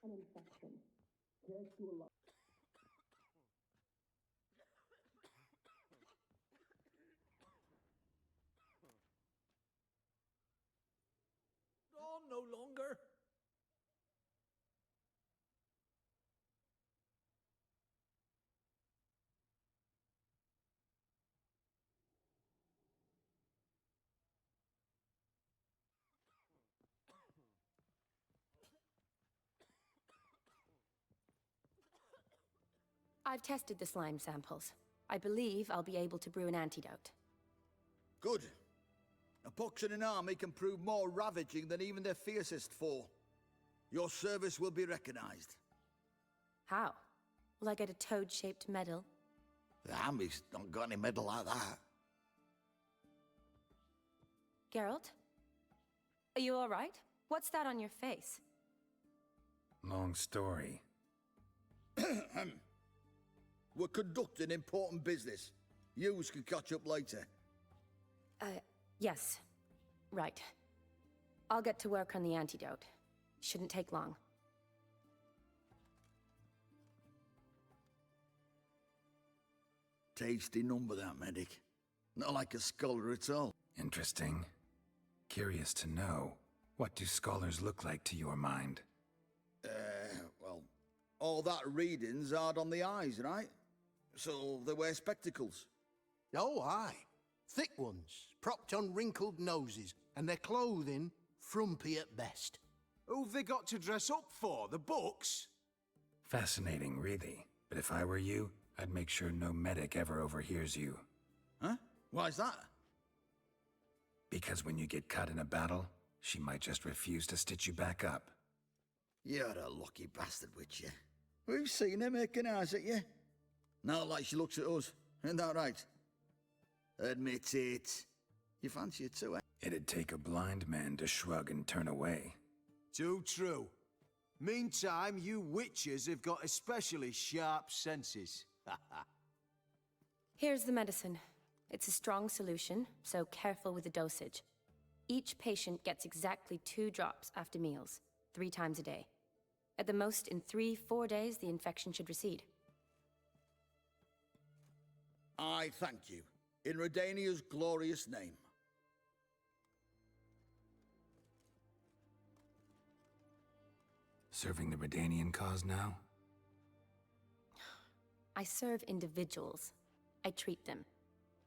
An infection. Oh, no longer. I've tested the slime samples. I believe I'll be able to brew an antidote. Good. A pox in an army can prove more ravaging than even their fiercest foe. Your service will be recognized. How? Will I get a toad-shaped medal? The army's not got any medal like that. Geralt? Are you alright? What's that on your face? Long story. We're conducting important business. Yous can catch up later. Yes. Right. I'll get to work on the antidote. Shouldn't take long. Tasty number, that medic. Not like a scholar at all. Interesting. Curious to know, what do scholars look like to your mind? Well, all that reading's hard on the eyes, right? So they wear spectacles. Oh, aye. Thick ones, propped on wrinkled noses, and their clothing frumpy at best. Who've they got to dress up for? The books? Fascinating, really. But if I were you, I'd make sure no medic ever overhears you. Huh? Why's that? Because when you get cut in a battle, she might just refuse to stitch you back up. You're a lucky bastard, witch, you. We've seen her making eyes at you. Not like she looks at us. Ain't that right? Admit it. You fancy it too, eh? It'd take a blind man to shrug and turn away. Too true. Meantime, you witches have got especially sharp senses. Here's the medicine. It's a strong solution, so careful with the dosage. Each patient gets exactly 2 drops after meals, 3 times a day. At the most, in 3-4 days, the infection should recede. I thank you. In Redania's glorious name. Serving the Redanian cause now? I serve individuals. I treat them.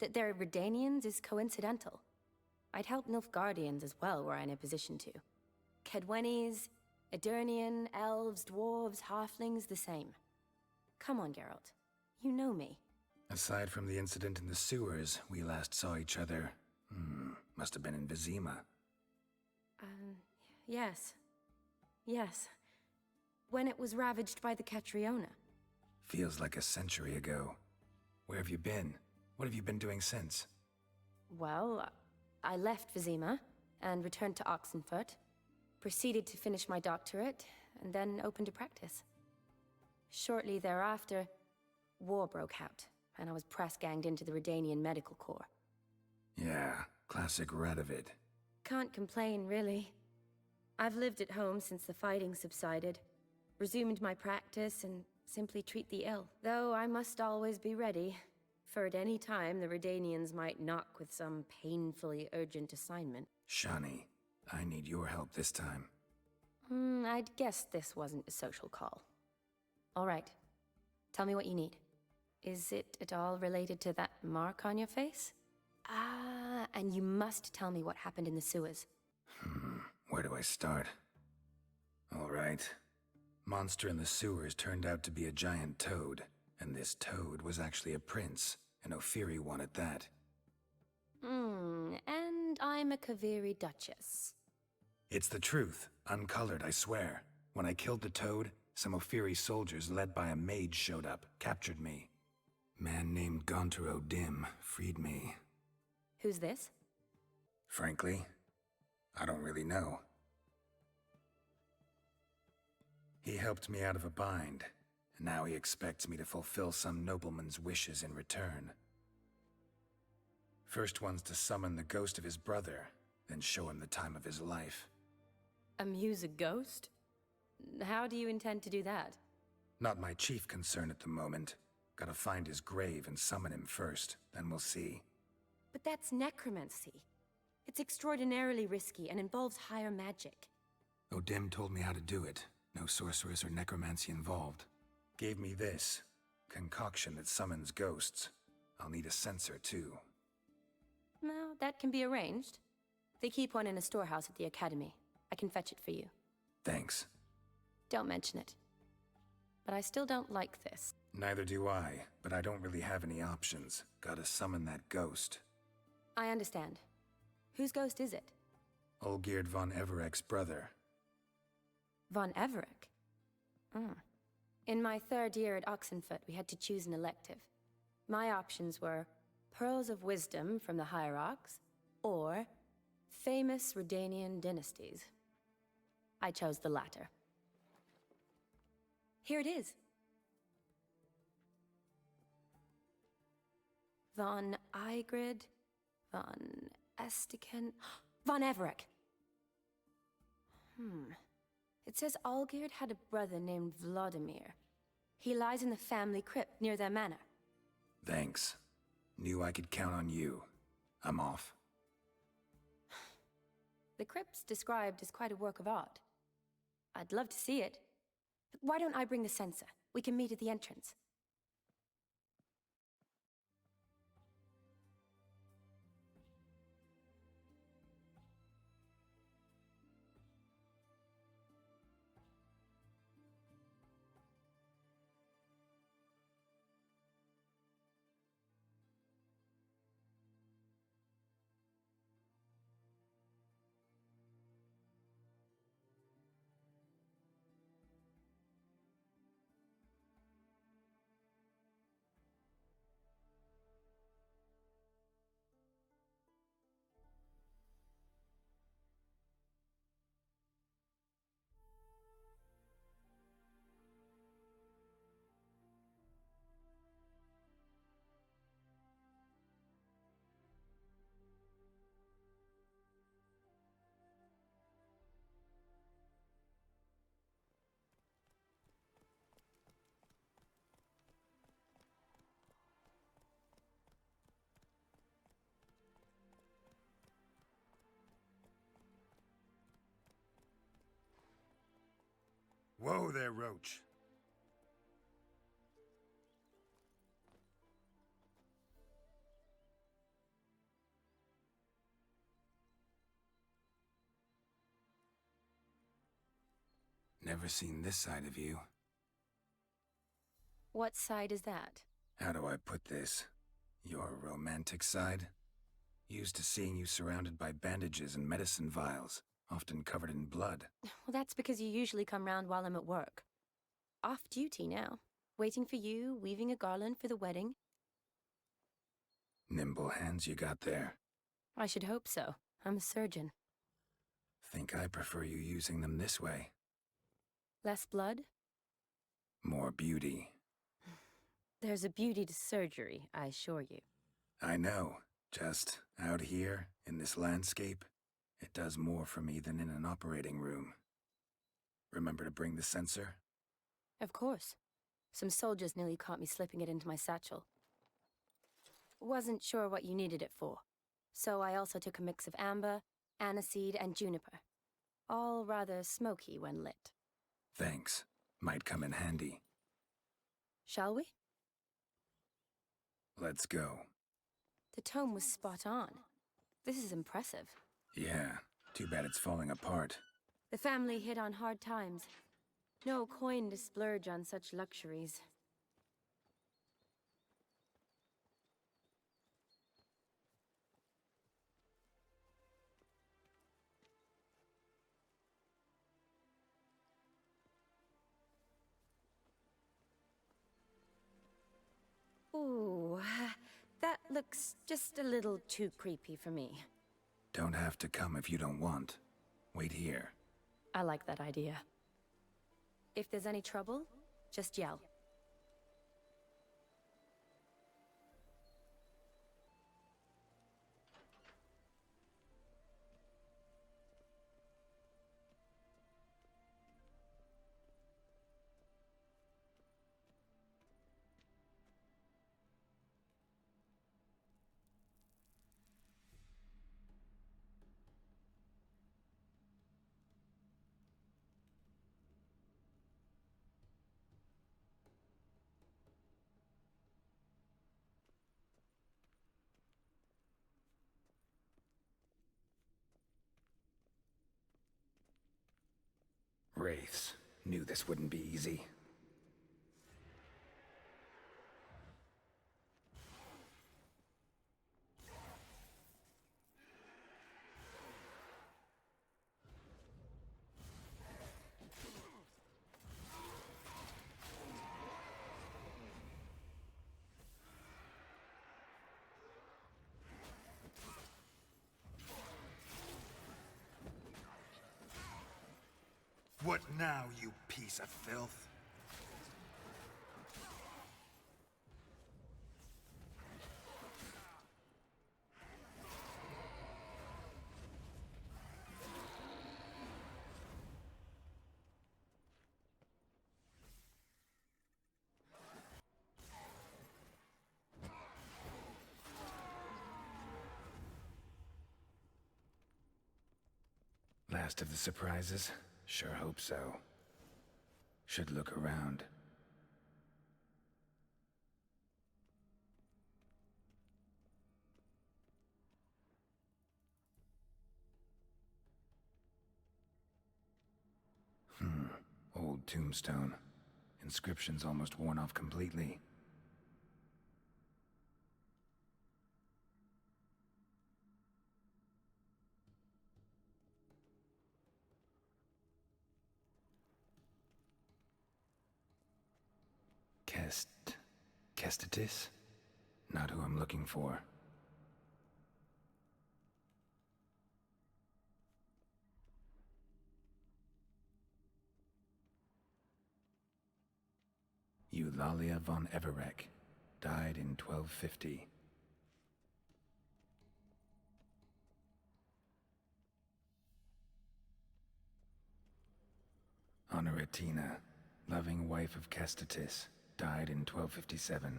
That they're Redanians is coincidental. I'd help Nilfgaardians as well were I in a position to. Kedwenis, Edirnian, elves, dwarves, halflings, the same. Come on, Geralt. You know me. Aside from the incident in the sewers, we last saw each other. Must have been in Vizima. Yes. Yes. When it was ravaged by the Catriona. Feels like a century ago. Where have you been? What have you been doing since? Well, I left Vizima and returned to Oxenfurt. Proceeded to finish my doctorate, and then opened a practice. Shortly thereafter, war broke out, and I was press-ganged into the Redanian Medical Corps. Yeah, classic Radovid. Can't complain, really. I've lived at home since the fighting subsided, resumed my practice, and simply treat the ill. Though I must always be ready, for at any time the Redanians might knock with some painfully urgent assignment. Shani, I need your help this time. I'd guessed this wasn't a social call. All right. Tell me what you need. Is it at all related to that mark on your face? Ah, and you must tell me what happened in the sewers. Where do I start? All right. Monster in the sewers turned out to be a giant toad, and this toad was actually a prince, an Ophiri one at that. And I'm a Kaviri Duchess. It's the truth, uncolored, I swear. When I killed the toad, some Ophiri soldiers led by a mage showed up, captured me. Man named Gontaro Dim freed me. Who's this? Frankly, I don't really know. He helped me out of a bind, and now he expects me to fulfill some nobleman's wishes in return. First one's to summon the ghost of his brother, then show him the time of his life. Amuse a ghost? How do you intend to do that? Not my chief concern at the moment. Gotta find his grave and summon him first, then we'll see. But that's necromancy. It's extraordinarily risky and involves higher magic. Odim told me how to do it. No sorceress or necromancy involved. Gave me this concoction that summons ghosts. I'll need a censer too. Well, that can be arranged. They keep one in a storehouse at the academy. I can fetch it for you. Thanks. Don't mention it. But I still don't like this. Neither do I, but I don't really have any options. Gotta summon that ghost. I understand. Whose ghost is it? Olgierd von Everec's brother. Von Everec? In my third year at Oxenfoot, we had to choose an elective. My options were Pearls of Wisdom from the Hierarchs, or Famous Redanian Dynasties. I chose the latter. Here it is. Von Igrid, von Estiken, von Everec. It says Olgierd had a brother named Vlodimir. He lies in the family crypt near their manor. Thanks. Knew I could count on you. I'm off. The crypt's described as quite a work of art. I'd love to see it. But why don't I bring the censer? We can meet at the entrance. Whoa there, Roach. Never seen this side of you. What side is that? How do I put this? Your romantic side? Used to seeing you surrounded by bandages and medicine vials, often covered in blood. Well, that's because you usually come round while I'm at work. Off duty now. Waiting for you, weaving a garland for the wedding. Nimble hands you got there. I should hope so. I'm a surgeon. Think I prefer you using them this way. Less blood? More beauty. There's a beauty to surgery, I assure you. I know. Just out here, in this landscape, it does more for me than in an operating room. Remember to bring the censer? Of course. Some soldiers nearly caught me slipping it into my satchel. Wasn't sure what you needed it for, so I also took a mix of amber, aniseed, and juniper. All rather smoky when lit. Thanks. Might come in handy. Shall we? Let's go. The tome was spot on. This is impressive. Yeah, too bad it's falling apart. The family hit on hard times. No coin to splurge on such luxuries. Ooh, that looks just a little too creepy for me. Don't have to come if you don't want. Wait here. I like that idea. If there's any trouble, just yell. Wraiths. Knew this wouldn't be easy. What now, you piece of filth? Last of the surprises? Sure hope so. Should look around. Old tombstone. Inscription's almost worn off completely. Kestatis? Not who I'm looking for. Eulalia von Everec. Died in 1250. Honoratina. Loving wife of Kestatis. Died in 1257.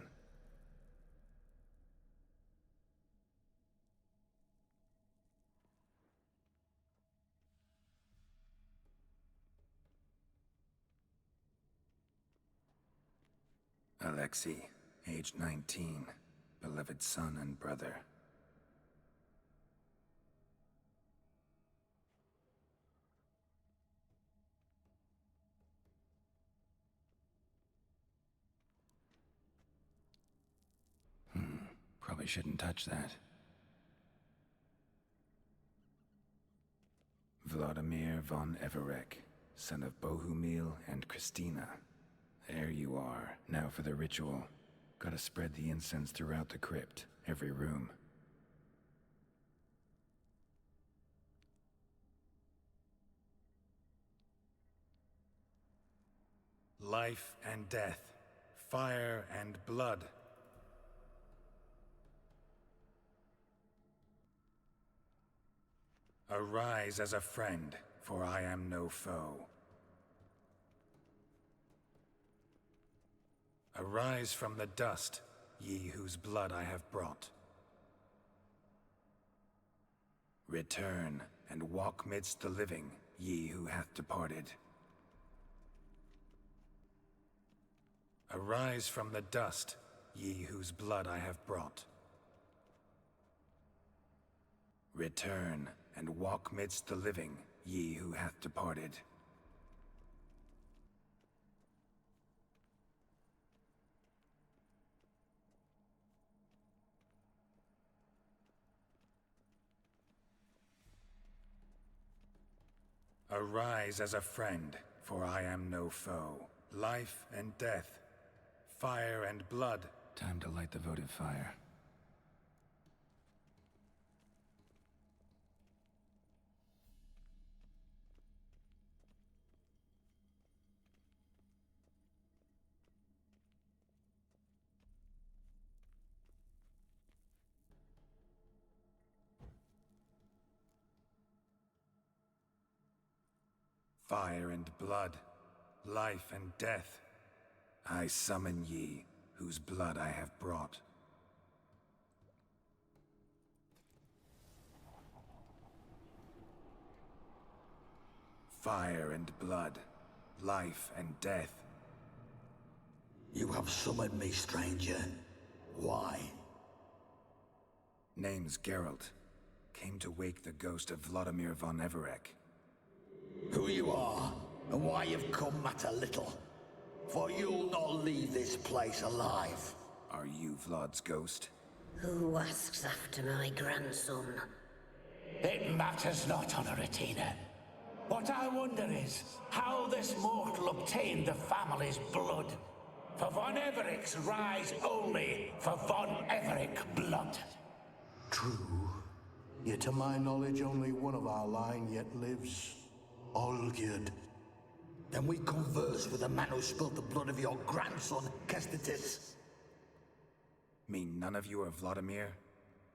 Alexei, age 19, beloved son and brother. Probably shouldn't touch that. Vlodimir von Everec, son of Bohumil and Christina. There you are. Now for the ritual. Gotta spread the incense throughout the crypt, every room. Life and death, fire and blood. Arise as a friend, for I am no foe. Arise from the dust, ye whose blood I have brought. Return and walk midst the living, ye who hath departed. Arise from the dust, ye whose blood I have brought. Return and walk midst the living, ye who hath departed. Arise as a friend, for I am no foe. Life and death, fire and blood. Time to light the votive fire. Fire and blood, life and death. I summon ye, whose blood I have brought. Fire and blood, life and death. You have summoned me, stranger. Why? Name's Geralt. Came to wake the ghost of Vlodimir von Everec. Who you are? and why you've come matter little. For you'll not leave this place alive. Are you Vlod's ghost? Who asks after my grandson? It matters not, Honoratina. What I wonder is how this mortal obtained the family's blood. For von Everec's rise only for von Everec blood. True. Yet to my knowledge, only one of our line yet lives. Olgierd. Then we converse with the man who spilled the blood of your grandson, Kestitis. Mean none of you are Vlodimir?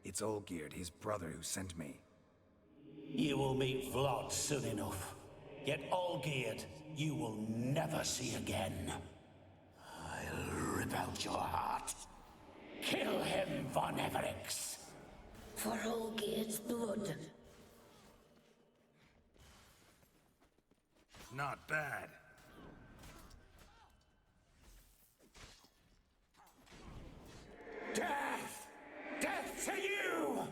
It's Olgierd, his brother, who sent me. You will meet Vlod soon enough. Yet Olgierd, you will never see again. I'll rip out your heart. Kill him, von Everec. For Olgierd's blood. Not bad. Death! Death to you!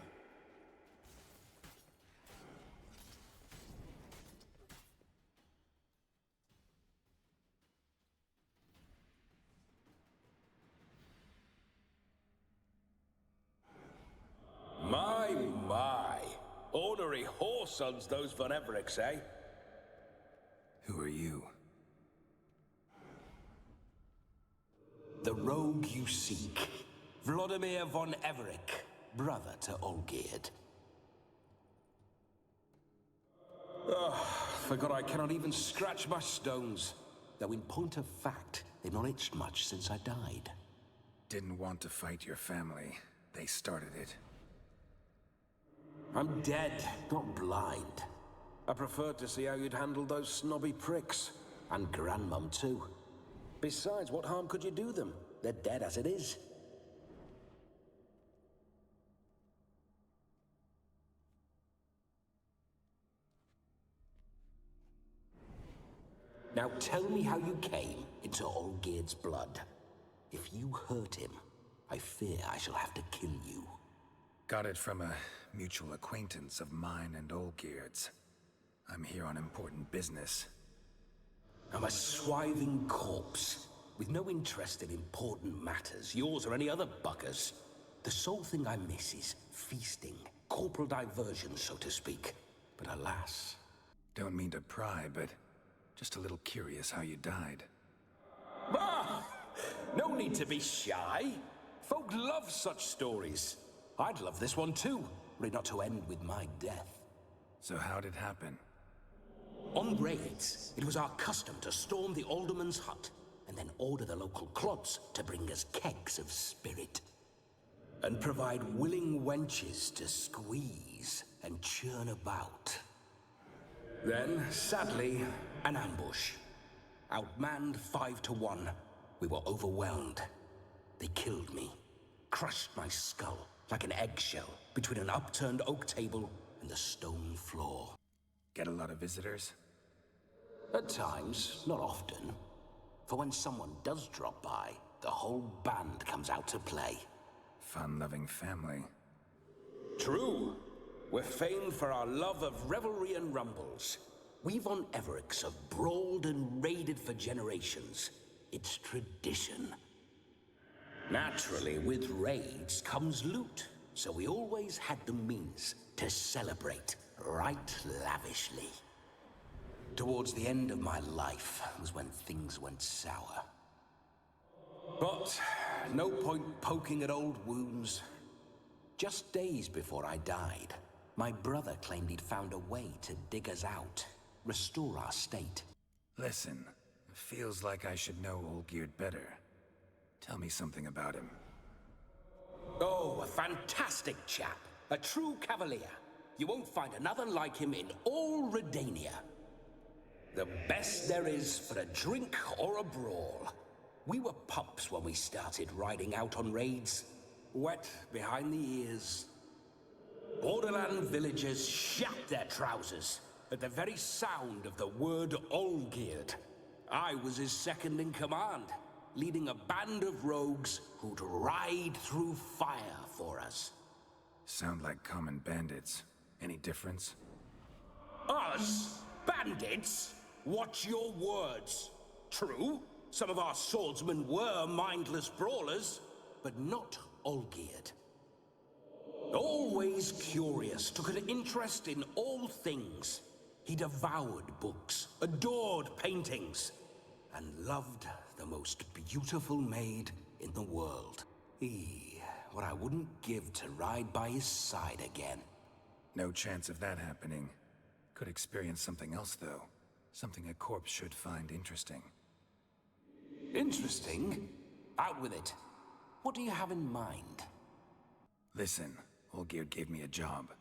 My. Ornery whoresons, those von Everecs, eh? Who are you? The rogue you seek. Vlodimir von Everec, brother to Olgierd. Forgot I cannot even scratch my stones. Though in point of fact, they've not itched much since I died. Didn't want to fight your family. They started it. I'm dead, not blind. I preferred to see how you'd handle those snobby pricks. And Grandmum, too. Besides, what harm could you do them? They're dead as it is. Now tell me how you came into Olgierd's blood. If you hurt him, I fear I shall have to kill you. Got it from a mutual acquaintance of mine and Olgierd's. I'm here on important business. I'm a swithing corpse, with no interest in important matters, yours or any other buggers. The sole thing I miss is feasting, corporal diversion, so to speak. But alas... Don't mean to pry, but just a little curious how you died. Ah! No need to be shy. Folk love such stories. I'd love this one too, were it not to end with my death. So how'd it happen? On raids, it was our custom to storm the alderman's hut, and then order the local clods to bring us kegs of spirit. And provide willing wenches to squeeze and churn about. Then, sadly, an ambush. Outmanned 5 to 1, we were overwhelmed. They killed me, crushed my skull like an eggshell between an upturned oak table and the stone floor. Get a lot of visitors? At times, not often. For when someone does drop by, the whole band comes out to play. Fun-loving family. True. We're famed for our love of revelry and rumbles. We von Everecs have brawled and raided for generations. It's tradition. Naturally, with raids comes loot, so we always had the means to celebrate right lavishly. Towards the end of my life was when things went sour. But no point poking at old wounds. Just days before I died, my brother claimed he'd found a way to dig us out, restore our state. Listen, feels like I should know Olgierd better. Tell me something about him. Oh, a fantastic chap. A true cavalier. You won't find another like him in all Redania. The best there is for a drink or a brawl. We were pups when we started riding out on raids. Wet behind the ears. Borderland villagers shat their trousers at the very sound of the word Olgierd. I was his second in command, leading a band of rogues who'd ride through fire for us. Sound like common bandits. Any difference? Us? Bandits? watch your words. True, some of our swordsmen were mindless brawlers, but not Olgierd. Always curious, took an interest in all things. He devoured books, adored paintings, and loved the most beautiful maid in the world. What I wouldn't give to ride by his side again. No chance of that happening. Could experience something else, though. Something a corpse should find interesting. Interesting? Out with it. What do you have in mind? Listen, Olgierd gave me a job.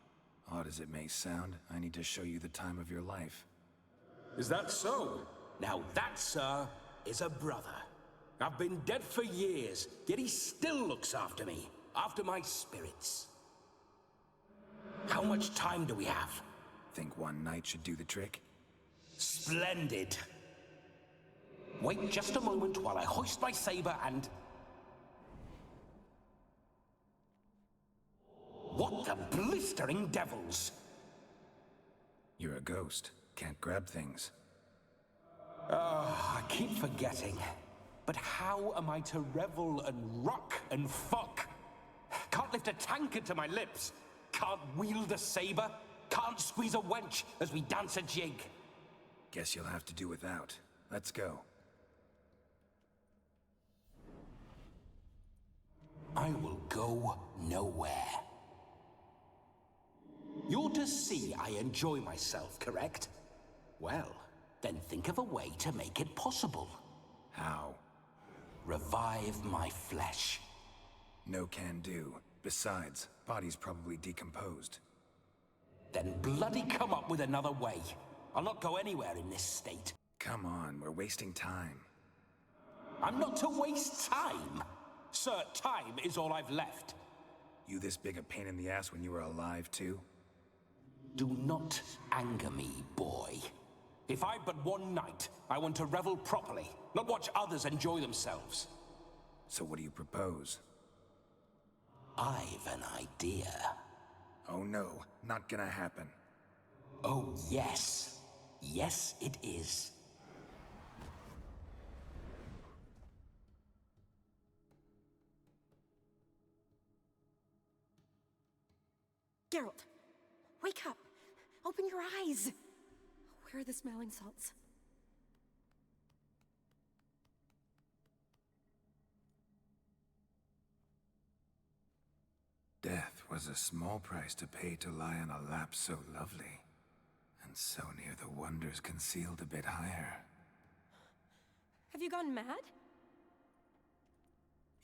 Odd as it may sound, I need to show you the time of your life. Is that so? Now that, sir, is a brother. I've been dead for years, yet he still looks after me, after my spirits. How much time do we have? Think one night should do the trick? Splendid. Wait just a moment while I hoist my saber and... What the blistering devils? You're a ghost. Can't grab things. I keep forgetting. But how am I to revel and rock and fuck? Can't lift a tankard to my lips. Can't wield a saber. Can't squeeze a wench as we dance a jig. Guess you'll have to do without. Let's go. I will go nowhere. You're to see I enjoy myself, correct? Well, then think of a way to make it possible. How? Revive my flesh. No can do. Besides, body's probably decomposed. Then bloody come up with another way. I'll not go anywhere in this state. Come on, we're wasting time. I'm not to waste time. Sir, time is all I've left. You this big a pain in the ass when you were alive, too? Do not anger me, boy. If I've but one night, I want to revel properly, not watch others enjoy themselves. So what do you propose? I've an idea. Oh no, not gonna happen. Oh yes. Yes, it is. Geralt, wake up. Open your eyes. Where are the smelling salts? Death was a small price to pay to lie on a lap so lovely, and so near the wonders concealed a bit higher. Have you gone mad?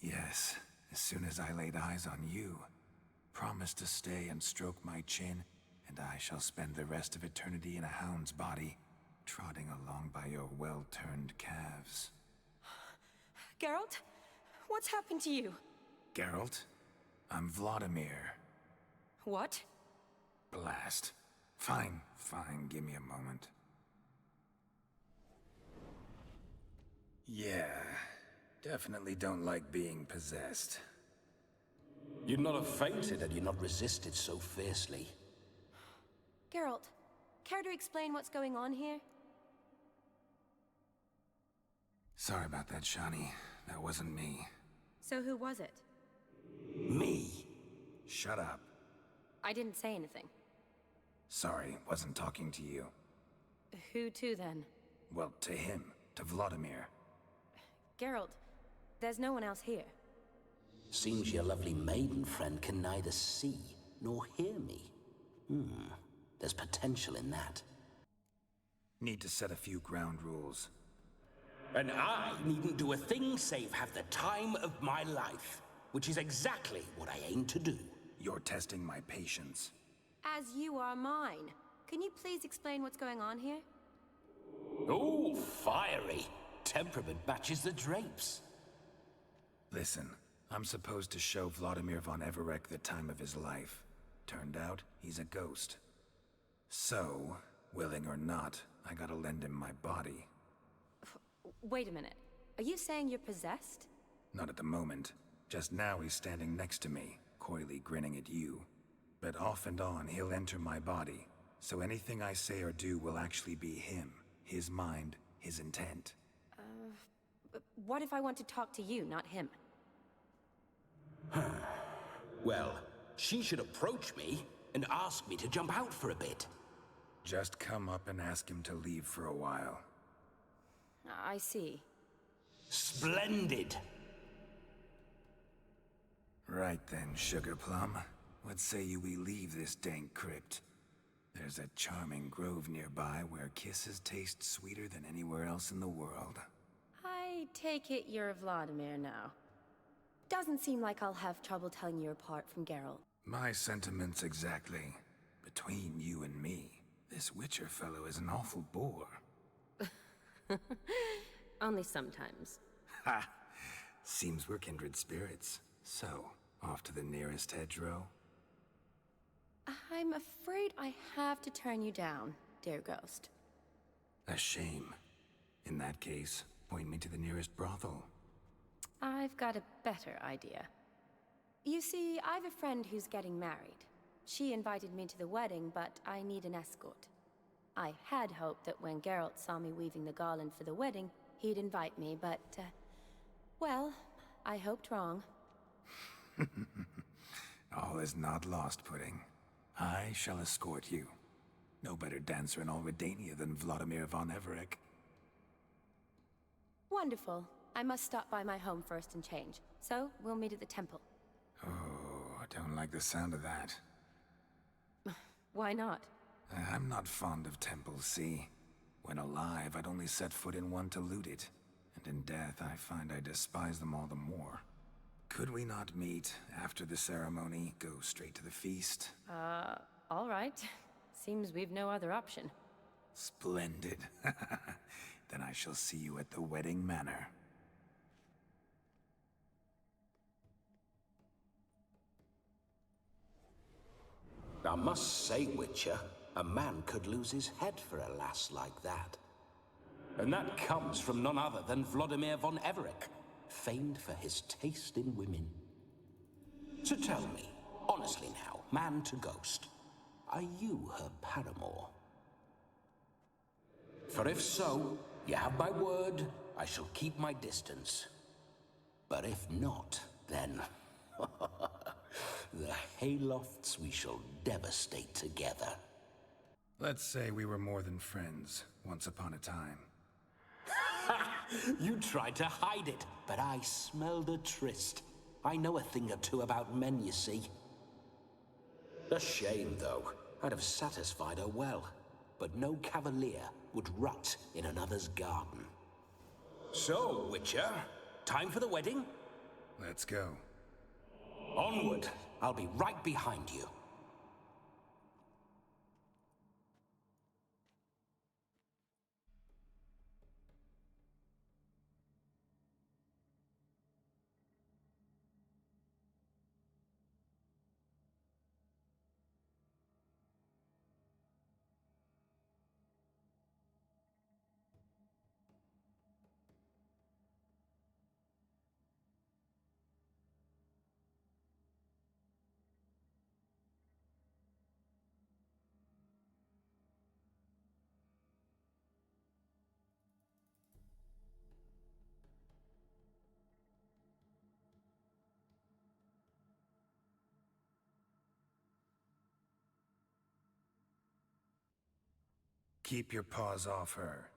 Yes, as soon as I laid eyes on you, promise to stay and stroke my chin, and I shall spend the rest of eternity in a hound's body, trotting along by your well-turned calves. Geralt, what's happened to you? Geralt? I'm Vlodimir. What? Blast. Fine, give me a moment. Yeah, definitely don't like being possessed. You'd not have fainted had you not resisted so fiercely. Geralt, care to explain what's going on here? Sorry about that, Shani. That wasn't me. So who was it? Me. Shut up. I didn't say anything. Sorry, wasn't talking to you. Who to then? Well, to him. To Vlodimir. Geralt, there's no one else here. Seems your lovely maiden friend can neither see nor hear me. There's potential in that. Need to set a few ground rules. And I needn't do a thing save have the time of my life, which is exactly what I aim to do. You're testing my patience. As you are mine. Can you please explain what's going on here? Oh, fiery. Temperament matches the drapes. Listen, I'm supposed to show Vlodimir von Everec the time of his life. Turned out, he's a ghost. So, willing or not, I gotta lend him my body. Wait a minute. Are you saying you're possessed? Not at the moment. Just now he's standing next to me, coyly grinning at you. But off and on, he'll enter my body, so anything I say or do will actually be him, his mind, his intent. But what if I want to talk to you, not him? Well, she should approach me and ask me to jump out for a bit. Just come up and ask him to leave for a while. I see. Splendid! Right then, Sugar Plum. What say you we leave this dank crypt? There's a charming grove nearby where kisses taste sweeter than anywhere else in the world. I take it you're Vlodimir now. Doesn't seem like I'll have trouble telling you apart from Geralt. My sentiments exactly. Between you and me, this Witcher fellow is an awful bore. Only sometimes. Ha! Seems we're kindred spirits. So, off to the nearest hedgerow? I'm afraid I have to turn you down, dear ghost. A shame. In that case, point me to the nearest brothel. I've got a better idea. You see, I've a friend who's getting married. She invited me to the wedding, but I need an escort. I had hoped that when Geralt saw me weaving the garland for the wedding, he'd invite me, but, well, I hoped wrong. All is not lost, Pudding. I shall escort you. No better dancer in all Redania than Vlodimir von Everec. Wonderful. I must stop by my home first and change, so we'll meet at the temple. Oh, I don't like the sound of that. Why not? I'm not fond of temples, see? When alive, I'd only set foot in one to loot it. And in death, I find I despise them all the more. Could we not meet after the ceremony, go straight to the feast? All right. Seems we've no other option. Splendid. Then I shall see you at the wedding manor. I must say, Witcher, a man could lose his head for a lass like that. And that comes from none other than Vlodimir von Everec, famed for his taste in women. So tell me, honestly now, man to ghost, are you her paramour? For if so, you have my word, I shall keep my distance. But if not, then... the haylofts we shall devastate together. Let's say we were more than friends, once upon a time. You tried to hide it, but I smelled a tryst. I know a thing or two about men, you see. A shame, though. I'd have satisfied her well, but no cavalier would rut in another's garden. So, Witcher, time for the wedding? Let's go. Onward! I'll be right behind you. Keep your paws off her.